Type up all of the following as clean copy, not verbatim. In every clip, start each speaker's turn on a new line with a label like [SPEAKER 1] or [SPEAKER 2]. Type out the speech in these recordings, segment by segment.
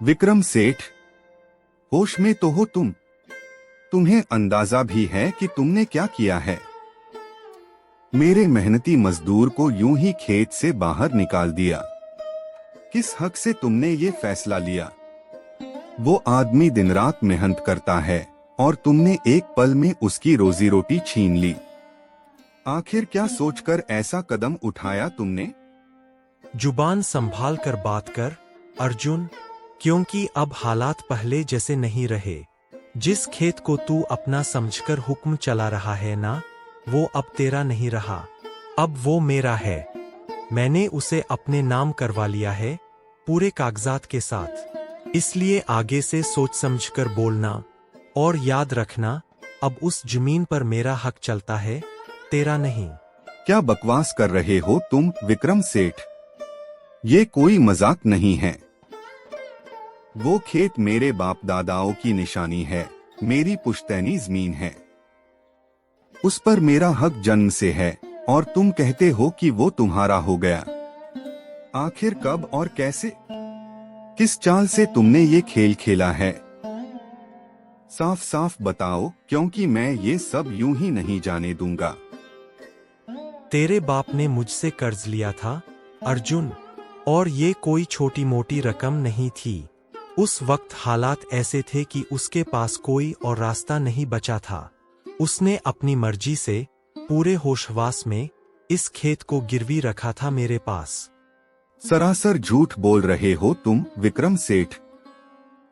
[SPEAKER 1] विक्रम सेठ, होश में तो हो तुम? तुम्हें अंदाजा भी है कि तुमने क्या किया है? मेरे मेहनती मजदूर को यूं ही खेत से बाहर निकाल दिया। किस हक से तुमने ये फैसला लिया? वो आदमी दिन रात मेहनत करता है और तुमने एक पल में उसकी रोजी रोटी छीन ली। आखिर क्या सोचकर ऐसा कदम उठाया तुमने?
[SPEAKER 2] जुबान संभाल कर बात कर अर्जुन, क्योंकि अब हालात पहले जैसे नहीं रहे। जिस खेत को तू अपना समझकर हुक्म चला रहा है ना, वो अब तेरा नहीं रहा, अब वो मेरा है। मैंने उसे अपने नाम करवा लिया है, पूरे कागजात के साथ। इसलिए आगे से सोच समझकर बोलना, और याद रखना, अब उस जमीन पर मेरा हक चलता है, तेरा नहीं।
[SPEAKER 1] क्या बकवास कर रहे हो तुम विक्रम सेठ? ये कोई मजाक नहीं है। वो खेत मेरे बाप दादाओं की निशानी है, मेरी पुश्तैनी जमीन है। उस पर मेरा हक जन्म से है और तुम कहते हो कि वो तुम्हारा हो गया। आखिर कब और कैसे, किस चाल से तुमने ये खेल खेला है? साफ साफ बताओ, क्योंकि मैं ये सब यूं ही नहीं जाने दूंगा।
[SPEAKER 2] तेरे बाप ने मुझसे कर्ज लिया था अर्जुन, और ये कोई छोटी मोटी रकम नहीं थी। उस वक्त हालात ऐसे थे कि उसके पास कोई और रास्ता नहीं बचा था। उसने अपनी मर्जी से पूरे होशवास में इस खेत को गिरवी रखा था मेरे पास।
[SPEAKER 1] सरासर झूठ बोल रहे हो तुम विक्रम सेठ।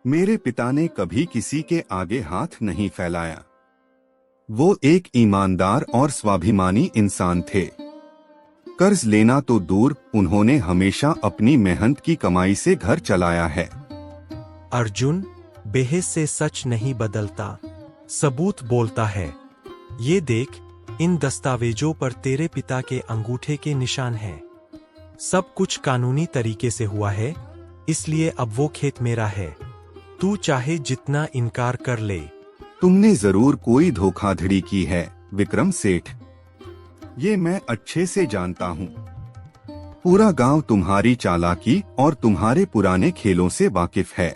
[SPEAKER 1] मेरे पिता ने कभी किसी के आगे हाथ नहीं फैलाया। वो एक ईमानदार और स्वाभिमानी इंसान थे। कर्ज लेना तो दूर, उन्होंने हमेशा अपनी मेहनत की कमाई से घर चलाया है।
[SPEAKER 2] अर्जुन, बेहस से सच नहीं बदलता, सबूत बोलता है। ये देख, इन दस्तावेजों पर तेरे पिता के अंगूठे के निशान हैं। सब कुछ कानूनी तरीके से हुआ है, इसलिए अब वो खेत मेरा है। तू चाहे जितना इनकार कर ले।
[SPEAKER 1] तुमने जरूर कोई धोखाधड़ी की है विक्रम सेठ, ये मैं अच्छे से जानता हूँ। पूरा गांव तुम्हारी चालाकी और तुम्हारे पुराने खेलों से वाकिफ है।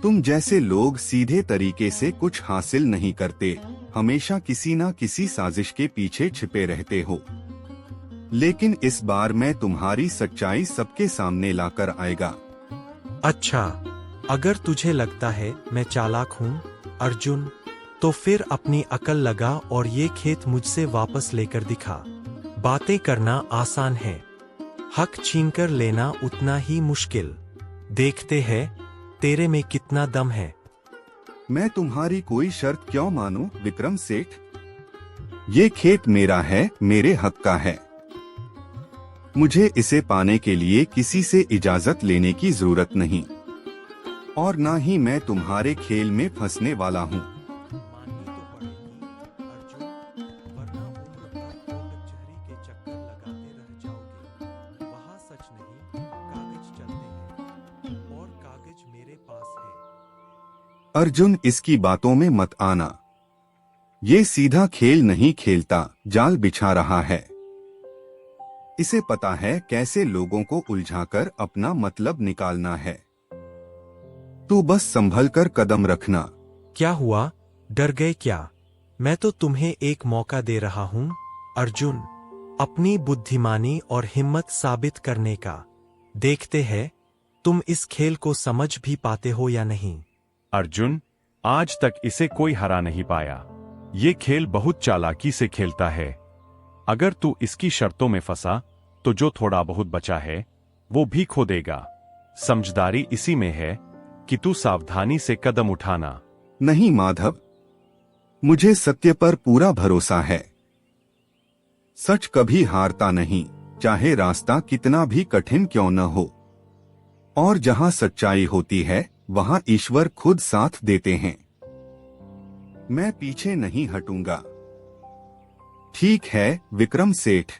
[SPEAKER 1] तुम जैसे लोग सीधे तरीके से कुछ हासिल नहीं करते, हमेशा किसी ना किसी साजिश के पीछे छिपे रहते हो। लेकिन इस बार मैं तुम्हारी सच्चाई सबके सामने लाकर आएगा।
[SPEAKER 2] अच्छा, अगर तुझे लगता है मैं चालाक हूँ अर्जुन, तो फिर अपनी अकल लगा और ये खेत मुझसे वापस लेकर दिखा। बातें करना आसान है, हक छीनकर लेना उतना ही मुश्किल। देखते हैं तेरे में कितना दम है।
[SPEAKER 1] मैं तुम्हारी कोई शर्त क्यों मानूं विक्रम सेठ? ये खेत मेरा है, मेरे हक का है। मुझे इसे पाने के लिए किसी से इजाजत लेने की जरूरत नहीं, और ना ही मैं तुम्हारे खेल में फंसने वाला हूँ। अर्जुन, इसकी बातों में मत आना। ये सीधा खेल नहीं खेलता, जाल बिछा रहा है। इसे पता है कैसे लोगों को उलझाकर अपना मतलब निकालना है। तू बस संभल कर कदम रखना।
[SPEAKER 2] क्या हुआ, डर गए क्या? मैं तो तुम्हें एक मौका दे रहा हूँ अर्जुन, अपनी बुद्धिमानी और हिम्मत साबित करने का। देखते हैं तुम इस खेल को समझ भी पाते हो या नहीं।
[SPEAKER 3] अर्जुन, आज तक इसे कोई हरा नहीं पाया। ये खेल बहुत चालाकी से खेलता है। अगर तू इसकी शर्तों में फंसा तो जो थोड़ा बहुत बचा है वो भी खो देगा। समझदारी इसी में है कि तू सावधानी से कदम उठाना।
[SPEAKER 1] नहीं माधव, मुझे सत्य पर पूरा भरोसा है। सच कभी हारता नहीं, चाहे रास्ता कितना भी कठिन क्यों न हो। और जहां सच्चाई होती है वहां ईश्वर खुद साथ देते हैं। मैं पीछे नहीं हटूंगा। ठीक है विक्रम सेठ,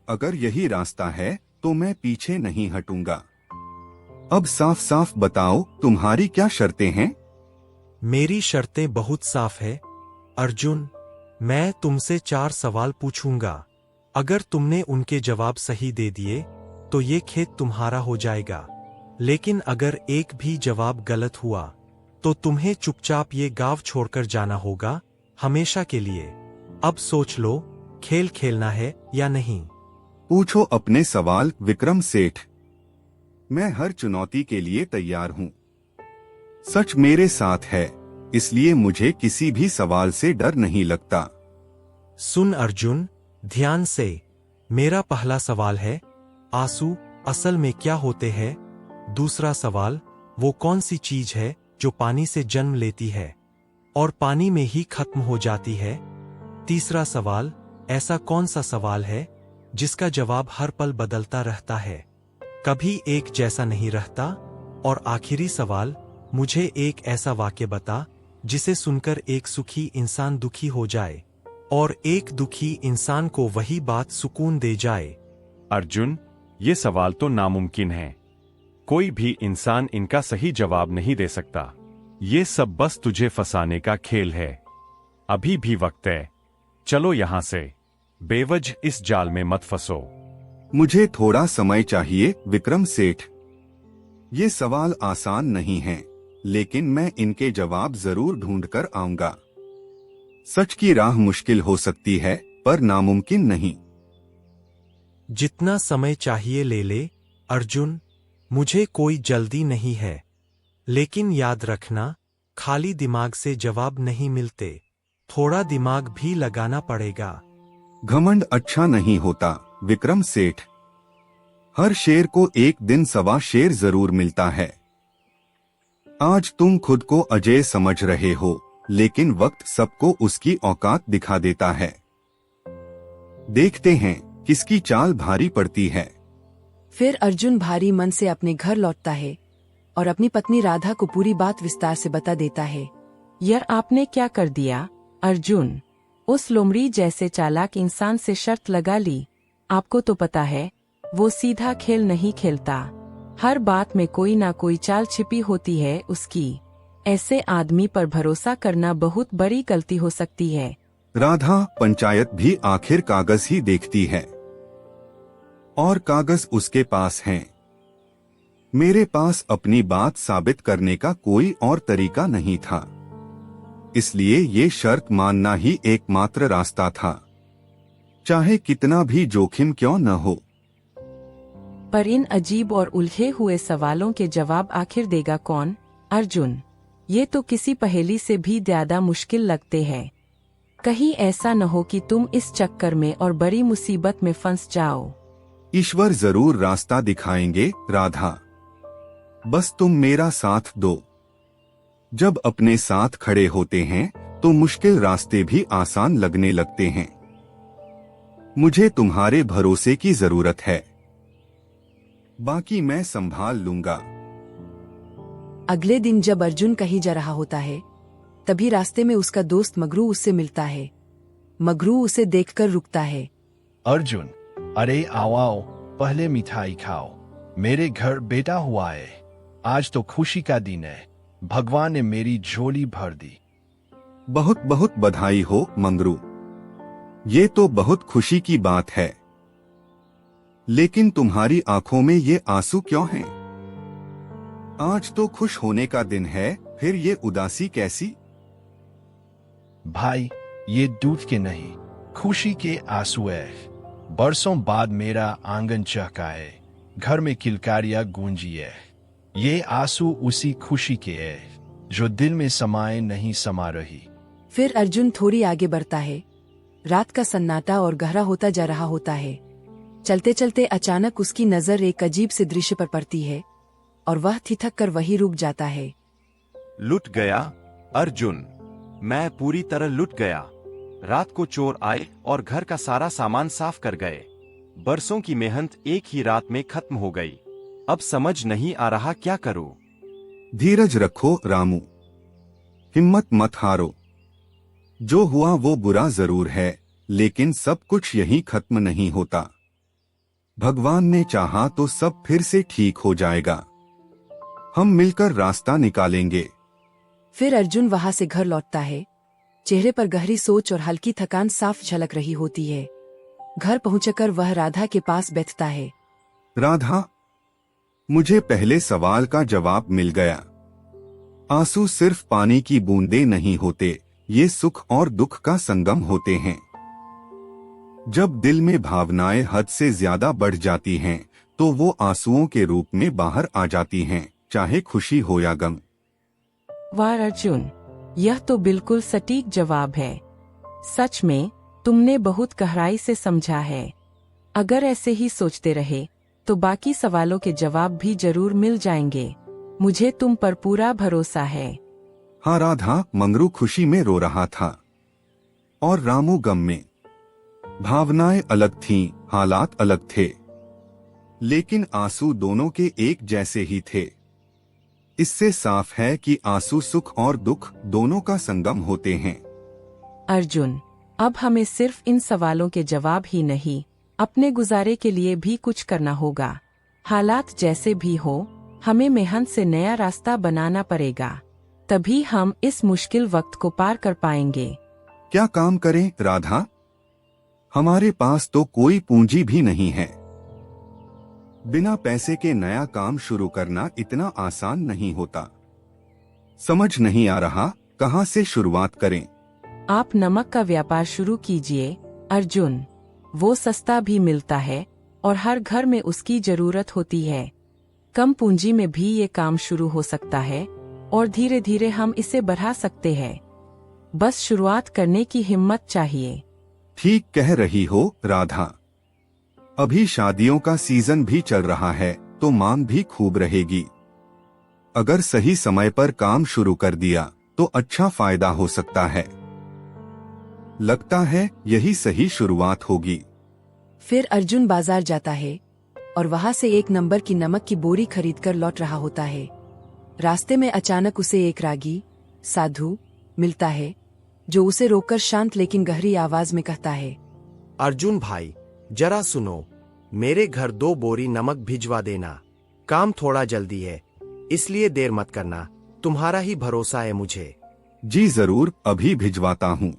[SPEAKER 1] अगर यही रास्ता है तो मैं पीछे नहीं हटूंगा। अब साफ साफ बताओ, तुम्हारी क्या शर्तें हैं?
[SPEAKER 2] मेरी शर्तें बहुत साफ है अर्जुन। मैं तुमसे 4 सवाल पूछूंगा। अगर तुमने उनके जवाब सही दे दिए तो ये खेत तुम्हारा हो जाएगा। लेकिन अगर एक भी जवाब गलत हुआ तो तुम्हें चुपचाप ये गांव छोड़कर जाना होगा, हमेशा के लिए। अब सोच लो, खेल खेलना है या नहीं।
[SPEAKER 1] पूछो अपने सवाल विक्रम सेठ। मैं हर चुनौती के लिए तैयार हूँ। सच मेरे साथ है, इसलिए मुझे किसी भी सवाल से डर नहीं लगता।
[SPEAKER 2] सुन अर्जुन, ध्यान से। मेरा पहला सवाल है, आंसू असल में क्या होते हैं? दूसरा सवाल, वो कौन सी चीज है जो पानी से जन्म लेती है और पानी में ही खत्म हो जाती है? तीसरा सवाल, ऐसा कौन सा सवाल है जिसका जवाब हर पल बदलता रहता है, कभी एक जैसा नहीं रहता? और आखिरी सवाल, मुझे एक ऐसा वाक्य बता जिसे सुनकर एक सुखी इंसान दुखी हो जाए और एक दुखी इंसान को वही बात सुकून दे जाए।
[SPEAKER 3] अर्जुन, ये सवाल तो नामुमकिन है। कोई भी इंसान इनका सही जवाब नहीं दे सकता। ये सब बस तुझे फंसाने का खेल है। अभी भी वक्त है, चलो यहां से। बेवजह इस जाल में मत फंसो।
[SPEAKER 1] मुझे थोड़ा समय चाहिए विक्रम सेठ। ये सवाल आसान नहीं हैं, लेकिन मैं इनके जवाब जरूर ढूंढ कर आऊंगा। सच की राह मुश्किल हो सकती है, पर नामुमकिन नहीं।
[SPEAKER 2] जितना समय चाहिए ले ले अर्जुन, मुझे कोई जल्दी नहीं है। लेकिन याद रखना, खाली दिमाग से जवाब नहीं मिलते, थोड़ा दिमाग भी लगाना पड़ेगा।
[SPEAKER 1] घमंड अच्छा नहीं होता विक्रम सेठ। हर शेर को एक दिन सवा शेर जरूर मिलता है। आज तुम खुद को अजय समझ रहे हो, लेकिन वक्त सबको उसकी औकात दिखा देता है। देखते हैं किसकी चाल भारी पड़ती है।
[SPEAKER 4] फिर अर्जुन भारी मन से अपने घर लौटता है और अपनी पत्नी राधा को पूरी बात विस्तार से बता देता है।
[SPEAKER 5] यह आपने क्या कर दिया अर्जुन? उस लोमड़ी जैसे चालाक इंसान से शर्त लगा ली। आपको तो पता है वो सीधा खेल नहीं खेलता, हर बात में कोई ना कोई चाल छिपी होती है उसकी। ऐसे आदमी पर भरोसा करना बहुत बड़ी गलती हो सकती है।
[SPEAKER 1] राधा पंचायत भी आखिर कागज ही देखती है, और कागज उसके पास हैं। मेरे पास अपनी बात साबित करने का कोई और तरीका नहीं था, इसलिए ये शर्त मानना ही एकमात्र रास्ता था, चाहे कितना भी जोखिम क्यों न हो।
[SPEAKER 5] पर इन अजीब और उलझे हुए सवालों के जवाब आखिर देगा कौन अर्जुन? ये तो किसी पहेली से भी ज्यादा मुश्किल लगते हैं। कहीं ऐसा न हो कि तुम इस चक्कर में और बड़ी मुसीबत में फंस जाओ।
[SPEAKER 1] ईश्वर जरूर रास्ता दिखाएंगे राधा, बस तुम मेरा साथ दो। जब अपने साथ खड़े होते हैं तो मुश्किल रास्ते भी आसान लगने लगते हैं। मुझे तुम्हारे भरोसे की जरूरत है, बाकी मैं संभाल लूंगा।
[SPEAKER 4] अगले दिन जब अर्जुन कहीं जा रहा होता है, तभी रास्ते में उसका दोस्त मगरू उससे मिलता है। मगरू उसे देखकर रुकता है।
[SPEAKER 6] अर्जुन, अरे आओ आओ, पहले मिठाई खाओ। मेरे घर बेटा हुआ है, आज तो खुशी का दिन है। भगवान ने मेरी झोली भर दी।
[SPEAKER 1] बहुत बहुत बधाई हो मंगरू, ये तो बहुत खुशी की बात है। लेकिन तुम्हारी आंखों में ये आंसू क्यों हैं? आज तो खुश होने का दिन है, फिर ये उदासी कैसी?
[SPEAKER 6] भाई, ये दूध के नहीं, खुशी के आंसू है। बरसों बाद मेरा आंगन चहका है, घर में किलकारियां गूंजी है। ये आंसू उसी खुशी के है जो दिल में समाए नहीं समा रही।
[SPEAKER 4] फिर अर्जुन थोड़ी आगे बढ़ता है। रात का सन्नाटा और गहरा होता जा रहा होता है। चलते चलते अचानक उसकी नजर एक अजीब से दृश्य पर पड़ती है और वह थिथक कर वहीं रुक जाता है।
[SPEAKER 7] लुट गया अर्जुन, मैं पूरी तरह लुट गया। रात को चोर आए और घर का सारा सामान साफ कर गए। बरसों की मेहनत एक ही रात में खत्म हो गई। अब समझ नहीं आ रहा क्या करूं।
[SPEAKER 1] धीरज रखो रामू, हिम्मत मत हारो। जो हुआ वो बुरा जरूर है, लेकिन सब कुछ यहीं खत्म नहीं होता। भगवान ने चाहा तो सब फिर से ठीक हो जाएगा। हम मिलकर रास्ता निकालेंगे।
[SPEAKER 4] फिर अर्जुन वहां से घर लौटता है। चेहरे पर गहरी सोच और हल्की थकान साफ झलक रही होती है। घर पहुंचकर वह राधा के पास बैठता है।
[SPEAKER 1] राधा, मुझे पहले सवाल का जवाब मिल गया। आंसू सिर्फ पानी की बूंदें नहीं होते, ये सुख और दुख का संगम होते हैं। जब दिल में भावनाएं हद से ज्यादा बढ़ जाती हैं, तो वो आंसुओं के रूप में बाहर आ जाती हैं, चाहे खुशी हो या गम।
[SPEAKER 5] वाह अर्जुन, यह तो बिल्कुल सटीक जवाब है। सच में तुमने बहुत गहराई से समझा है। अगर ऐसे ही सोचते रहे तो बाकी सवालों के जवाब भी जरूर मिल जाएंगे। मुझे तुम पर पूरा भरोसा है।
[SPEAKER 1] हाँ राधा, मंगरू खुशी में रो रहा था और रामू गम में। भावनाएं अलग थीं, हालात अलग थे, लेकिन आंसू दोनों के एक जैसे ही थे। इससे साफ है कि आंसू सुख और दुख दोनों का संगम होते हैं।
[SPEAKER 5] अर्जुन, अब हमें सिर्फ इन सवालों के जवाब ही नहीं, अपने गुजारे के लिए भी कुछ करना होगा। हालात जैसे भी हो, हमें मेहनत से नया रास्ता बनाना पड़ेगा। तभी हम इस मुश्किल वक्त को पार कर पाएंगे।
[SPEAKER 1] क्या काम करें राधा? हमारे पास तो कोई पूंजी भी नहीं है। बिना पैसे के नया काम शुरू करना इतना आसान नहीं होता। समझ नहीं आ रहा कहां से शुरुआत करें।
[SPEAKER 5] आप नमक का व्यापार शुरू कीजिए अर्जुन। वो सस्ता भी मिलता है और हर घर में उसकी जरूरत होती है। कम पूंजी में भी ये काम शुरू हो सकता है और धीरे धीरे हम इसे बढ़ा सकते हैं। बस शुरुआत करने की हिम्मत चाहिए।
[SPEAKER 1] ठीक कह रही हो राधा। अभी शादियों का सीजन भी चल रहा है, तो मांग भी खूब रहेगी। अगर सही समय पर काम शुरू कर दिया तो अच्छा फायदा हो सकता है। लगता है यही सही शुरुआत होगी।
[SPEAKER 4] फिर अर्जुन बाजार जाता है और वहां से 1 नंबर की नमक की बोरी खरीदकर लौट रहा होता है। रास्ते में अचानक उसे एक रागी साधु मिलता है, जो उसे रोककर शांत लेकिन गहरी आवाज में कहता है,
[SPEAKER 8] अर्जुन भाई, जरा सुनो। मेरे घर 2 बोरी नमक भिजवा देना। काम थोड़ा जल्दी है, इसलिए देर मत करना। तुम्हारा ही भरोसा है मुझे।
[SPEAKER 1] जी जरूर, अभी भिजवाता हूँ।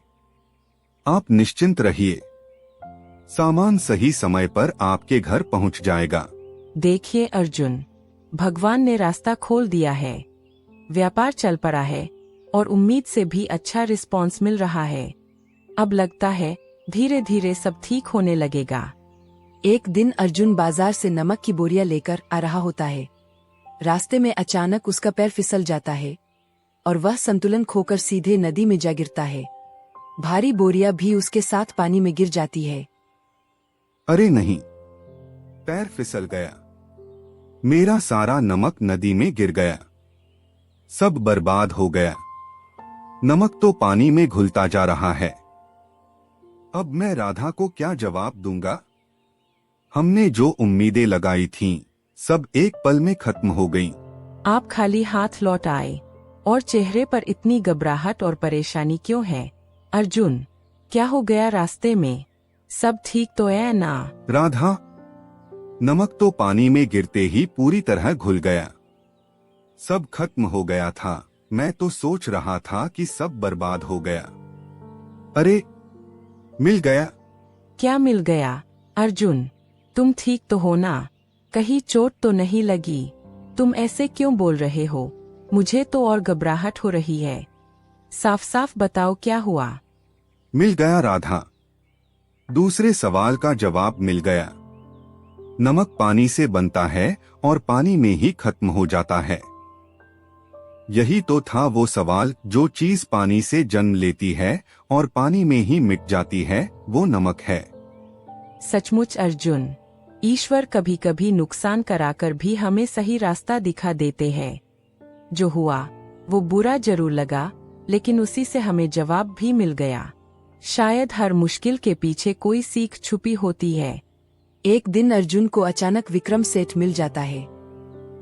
[SPEAKER 1] आप निश्चिंत रहिए, सामान सही समय पर आपके घर पहुँच जाएगा।
[SPEAKER 5] देखिए अर्जुन, भगवान ने रास्ता खोल दिया है। व्यापार चल पड़ा है और उम्मीद से भी अच्छा रिस्पॉन्स मिल रहा है। अब लगता है धीरे धीरे सब ठीक होने लगेगा।
[SPEAKER 4] एक दिन अर्जुन बाजार से नमक की बोरियां लेकर आ रहा होता है। रास्ते में अचानक उसका पैर फिसल जाता है और वह संतुलन खोकर सीधे नदी में जा गिरता है। भारी बोरियां भी उसके साथ पानी में गिर जाती है।
[SPEAKER 1] अरे नहीं, पैर फिसल गया। मेरा सारा नमक नदी में गिर गया। सब बर्बाद हो गया। नमक तो पानी में घुलता जा रहा है। अब मैं राधा को क्या जवाब दूंगा? हमने जो उम्मीदें लगाई थीं, सब एक पल में खत्म हो गईं।
[SPEAKER 5] आप खाली हाथ लौट आए और चेहरे पर इतनी घबराहट और परेशानी क्यों है? अर्जुन, क्या हो गया? रास्ते में सब ठीक तो है ना?
[SPEAKER 1] राधा, नमक तो पानी में गिरते ही पूरी तरह घुल गया। सब खत्म हो गया था। मैं तो सोच रहा था कि सब बर्बाद हो गया। अरे, मिल गया।
[SPEAKER 5] क्या मिल गया? अर्जुन, तुम ठीक तो हो ना? कहीं चोट तो नहीं लगी? तुम ऐसे क्यों बोल रहे हो? मुझे तो और घबराहट हो रही है। साफ साफ बताओ क्या हुआ?
[SPEAKER 1] मिल गया राधा। दूसरे सवाल का जवाब मिल गया। नमक पानी से बनता है और पानी में ही खत्म हो जाता है। यही तो था वो सवाल, जो चीज पानी से जन्म लेती है और पानी में ही मिट जाती है, वो नमक है।
[SPEAKER 5] सचमुच अर्जुन, ईश्वर कभी कभी नुकसान कराकर भी हमें सही रास्ता दिखा देते हैं। जो हुआ वो बुरा जरूर लगा, लेकिन उसी से हमें जवाब भी मिल गया। शायद हर मुश्किल के पीछे कोई सीख छुपी होती है।
[SPEAKER 4] एक दिन अर्जुन को अचानक विक्रम सेठ मिल जाता है।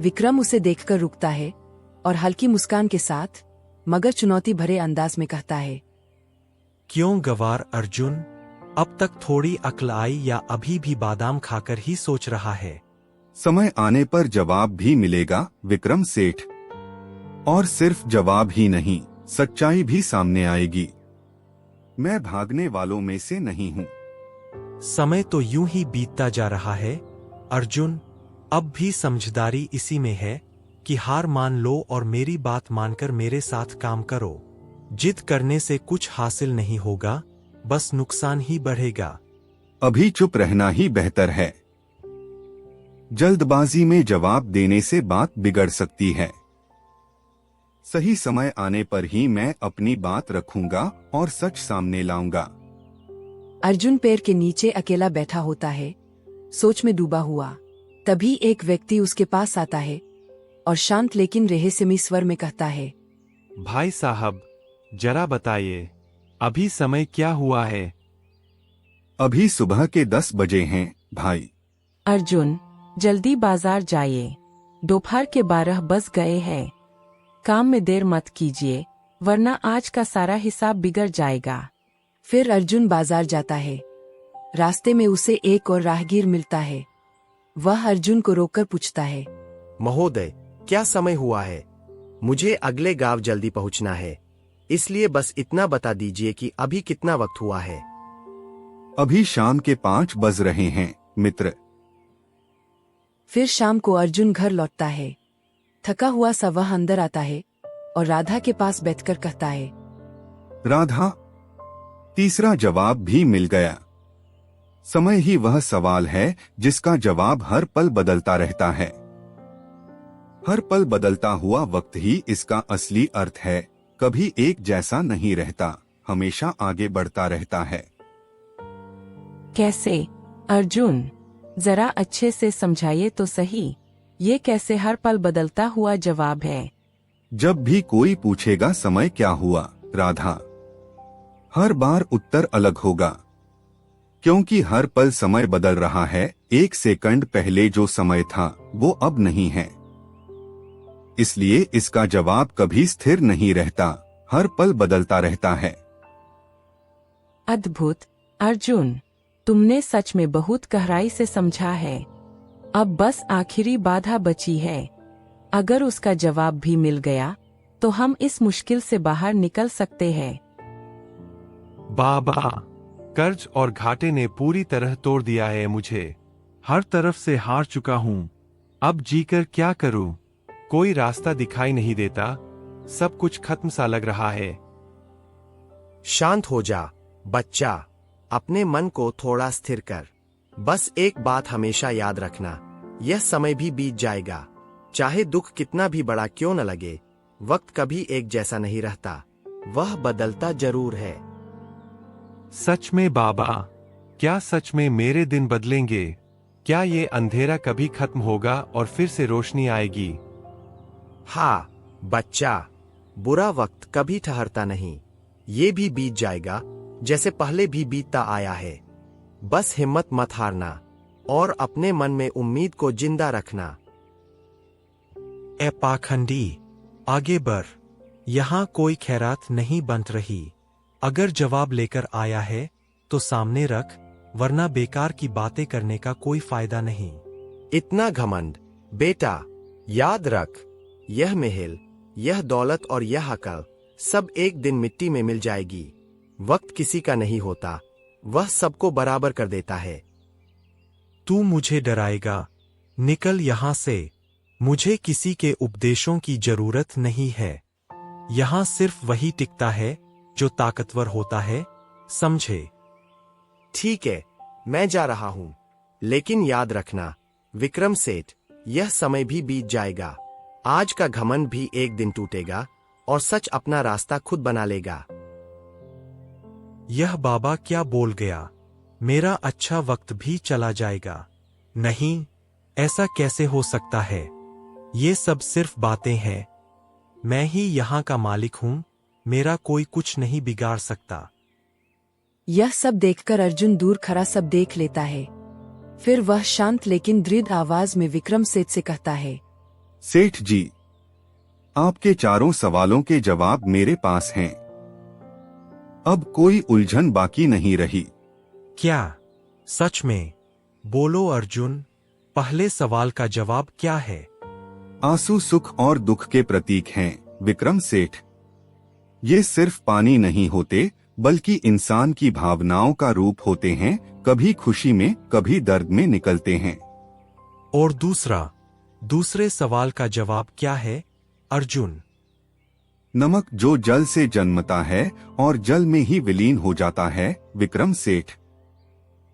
[SPEAKER 4] विक्रम उसे देखकर रुकता है और हल्की मुस्कान के साथ मगर चुनौती भरे अंदाज में कहता है,
[SPEAKER 2] क्यों गवार अर्जुन, अब तक थोड़ी अक्ल आई या अभी भी बादाम खाकर ही सोच रहा है?
[SPEAKER 1] समय आने पर जवाब भी मिलेगा विक्रम सेठ। और सिर्फ जवाब ही नहीं, सच्चाई भी सामने आएगी। मैं भागने वालों में से नहीं हूँ।
[SPEAKER 2] समय तो यूं ही बीतता जा रहा है अर्जुन। अब भी समझदारी इसी में है कि हार मान लो और मेरी बात मानकर मेरे साथ काम करो। जिद करने से कुछ हासिल नहीं होगा, बस नुकसान ही बढ़ेगा।
[SPEAKER 1] अभी चुप रहना ही बेहतर है। जल्दबाजी में जवाब देने से बात बिगड़ सकती है। सही समय आने पर ही मैं अपनी बात रखूंगा और सच सामने लाऊंगा।
[SPEAKER 4] अर्जुन पेड़ के नीचे अकेला बैठा होता है, सोच में डूबा हुआ। तभी एक व्यक्ति उसके पास आता है और शांत लेकिन रहस्यमयी स्वर में कहता है,
[SPEAKER 3] भाई साहब, जरा बताइए, अभी समय क्या हुआ है?
[SPEAKER 1] अभी सुबह के 10 बजे हैं, भाई।
[SPEAKER 5] अर्जुन, जल्दी बाजार जाइए, दोपहर के 12 बज गए हैं। काम में देर मत कीजिए, वरना आज का सारा हिसाब बिगड़ जाएगा।
[SPEAKER 4] फिर अर्जुन बाजार जाता है। रास्ते में उसे एक और राहगीर मिलता है। वह अर्जुन को रोककर पूछता है,
[SPEAKER 8] महोदय, क्या समय हुआ है? मुझे अगले गांव जल्दी पहुंचना है, इसलिए बस इतना बता दीजिए कि अभी कितना वक्त हुआ है।
[SPEAKER 1] अभी शाम के 5 बज रहे हैं, मित्र।
[SPEAKER 4] फिर शाम को अर्जुन घर लौटता है। थका हुआ सा वह अंदर आता है और राधा के पास बैठकर कहता है,
[SPEAKER 1] राधा, तीसरा जवाब भी मिल गया। समय ही वह सवाल है जिसका जवाब हर पल बदलता रहता है। हर पल बदलता हुआ वक्त ही इसका असली अर्थ है। कभी एक जैसा नहीं रहता, हमेशा आगे बढ़ता रहता है।
[SPEAKER 5] कैसे अर्जुन, जरा अच्छे से समझाइए तो सही, ये कैसे हर पल बदलता हुआ जवाब है?
[SPEAKER 1] जब भी कोई पूछेगा समय क्या हुआ, राधा, हर बार उत्तर अलग होगा, क्योंकि हर पल समय बदल रहा है। 1 सेकंड पहले जो समय था वो अब नहीं है, इसलिए इसका जवाब कभी स्थिर नहीं रहता, हर पल बदलता रहता है।
[SPEAKER 5] अद्भुत अर्जुन, तुमने सच में बहुत गहराई से समझा है। अब बस आखिरी बाधा बची है। अगर उसका जवाब भी मिल गया तो हम इस मुश्किल से बाहर निकल सकते हैं।
[SPEAKER 3] बाबा, कर्ज और घाटे ने पूरी तरह तोड़ दिया है मुझे। हर तरफ से हार चुका हूँ। अब जीकर क्या करूँ? कोई रास्ता दिखाई नहीं देता, सब कुछ खत्म सा लग रहा है।
[SPEAKER 8] शांत हो जा बच्चा, अपने मन को थोड़ा स्थिर कर। बस एक बात हमेशा याद रखना, यह समय भी बीत जाएगा। चाहे दुख कितना भी बड़ा क्यों न लगे, वक्त कभी एक जैसा नहीं रहता, वह बदलता जरूर है।
[SPEAKER 3] सच में बाबा, क्या सच में मेरे दिन बदलेंगे? क्या ये अंधेरा कभी खत्म होगा और फिर से रोशनी आएगी?
[SPEAKER 8] हाँ बच्चा, बुरा वक्त कभी ठहरता नहीं, ये भी बीत जाएगा जैसे पहले भी बीतता आया है। बस हिम्मत मत हारना और अपने मन में उम्मीद को जिंदा रखना।
[SPEAKER 2] ए पाखंडी, आगे बढ़, यहाँ कोई खैरात नहीं बन रही। अगर जवाब लेकर आया है तो सामने रख, वरना बेकार की बातें करने का कोई फायदा नहीं।
[SPEAKER 8] इतना घमंड बेटा, याद रख, यह महल, यह दौलत और यह अकल सब एक दिन मिट्टी में मिल जाएगी। वक्त किसी का नहीं होता, वह सबको बराबर कर देता है।
[SPEAKER 2] तू मुझे डराएगा? निकल यहाँ से। मुझे किसी के उपदेशों की जरूरत नहीं है। यहाँ सिर्फ वही टिकता है जो ताकतवर होता है, समझे?
[SPEAKER 8] ठीक है, मैं जा रहा हूँ, लेकिन याद रखना विक्रम सेठ, यह समय भी बीत जाएगा। आज का घमंड भी एक दिन टूटेगा और सच अपना रास्ता खुद बना लेगा।
[SPEAKER 2] यह बाबा क्या बोल गया? मेरा अच्छा वक्त भी चला जाएगा? नहीं, ऐसा कैसे हो सकता है? ये सब सिर्फ बातें हैं। मैं ही यहाँ का मालिक हूँ, मेरा कोई कुछ नहीं बिगाड़ सकता।
[SPEAKER 4] यह सब देखकर अर्जुन दूर खड़ा सब देख लेता है। फिर वह शांत लेकिन दृढ़ आवाज में विक्रम सेठ से कहता है,
[SPEAKER 1] सेठ जी, आपके चारों सवालों के जवाब मेरे पास हैं। अब कोई उलझन बाकी नहीं रही।
[SPEAKER 2] क्या? सच में? बोलो अर्जुन, पहले सवाल का जवाब क्या है?
[SPEAKER 1] आंसू सुख और दुख के प्रतीक हैं, विक्रम सेठ। ये सिर्फ पानी नहीं होते, बल्कि इंसान की भावनाओं का रूप होते हैं। कभी खुशी में, कभी दर्द में निकलते हैं।
[SPEAKER 2] और दूसरे सवाल का जवाब क्या है अर्जुन?
[SPEAKER 1] नमक जो जल से जन्मता है और जल में ही विलीन हो जाता है विक्रम सेठ।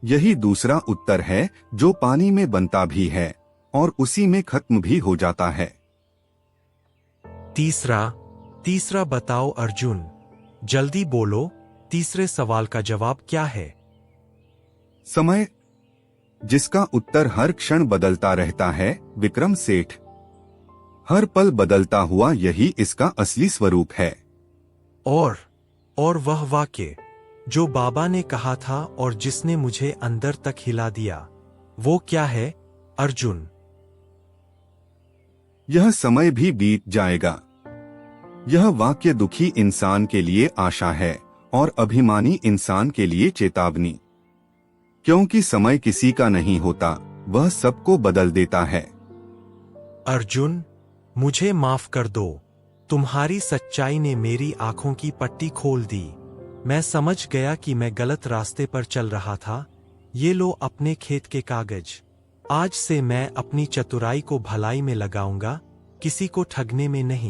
[SPEAKER 1] यही दूसरा उत्तर है जो पानी में बनता भी है और उसी में खत्म भी हो जाता है।
[SPEAKER 2] तीसरा बताओ अर्जुन, जल्दी बोलो, तीसरे सवाल का जवाब क्या है?
[SPEAKER 1] समय, जिसका उत्तर हर क्षण बदलता रहता है विक्रम सेठ। हर पल बदलता हुआ यही इसका असली स्वरूप है।
[SPEAKER 2] और वह वाक्य जो बाबा ने कहा था और जिसने मुझे अंदर तक हिला दिया, वो क्या है अर्जुन?
[SPEAKER 1] यह समय भी बीत जाएगा। यह वाक्य दुखी इंसान के लिए आशा है और अभिमानी इंसान के लिए चेतावनी। क्योंकि समय किसी का नहीं होता, वह सबको बदल देता है।
[SPEAKER 2] अर्जुन, मुझे माफ कर दो। तुम्हारी सच्चाई ने मेरी आंखों की पट्टी खोल दी। मैं समझ गया कि मैं गलत रास्ते पर चल रहा था। ये लो अपने खेत के कागज। आज से मैं अपनी चतुराई को भलाई में लगाऊंगा, किसी को ठगने में नहीं।